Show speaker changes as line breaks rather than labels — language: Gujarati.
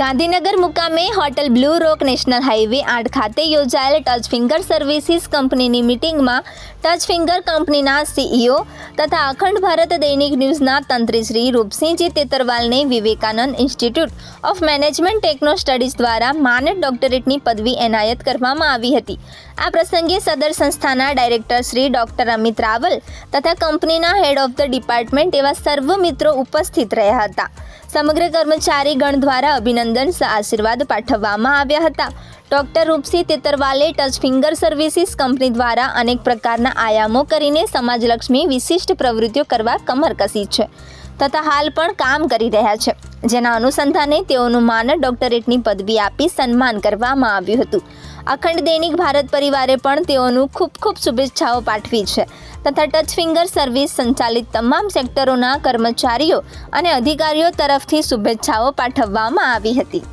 ગાંધીનગર મુકામે હોટલ બ્લુ રોક નેશનલ હાઈવે 8 ખાતે યોજાયેલ ટચ ફિંગર સર્વિસીસ કંપનીની મિટિંગમાં ટચ ફિંગર કંપનીના સીઈઓ તથા અખંડ ભારત દૈનિક ન્યૂઝના તંત્રી શ્રી રૂપસિંહજી તેતરવાલને Vivekananda institute of management techno studies દ્વારા માનદ ડોક્ટરેટની પદવી એનાયત કરવામાં આવી હતી। આ પ્રસંગે સદર સંસ્થાના ડાયરેક્ટર શ્રી ડોક્ટર અમિત રાવલ તથા કંપનીના હેડ ઓફ ધ ડિપાર્ટમેન્ટ એવા સર્વ મિત્રો ઉપસ્થિત રહ્યા હતા। સમગ્ર કર્મચારીગણ દ્વારા અભિનંદન આશીર્વાદ પાઠવવામાં આવ્યા હતા। ડોક્ટર રૂપસિંહ તેતરવાલે ટચ ફિંગર સર્વિસીસ કંપની દ્વારા અનેક પ્રકારના આયામો કરીને સમાજલક્ષ્મી વિશિષ્ટ પ્રવૃત્તિઓ કરવા કમર કસી છે તથા હાલ પણ કામ કરી રહ્યા છે, જેના અનુસંધાને તેઓનું માનદ ડોક્ટરેટની પદવી આપી સન્માન કરવામાં આવ્યું હતું। અખંડ દૈનિક ભારત પરિવારે પણ તેઓનું ખૂબ શુભેચ્છાઓ પાઠવી છે તથા ટચ ફિંગર સર્વિસ સંચાલિત તમામ સેક્ટરોના કર્મચારીઓ અને અધિકારીઓ તરફથી શુભેચ્છાઓ પાઠવવામાં આવી હતી।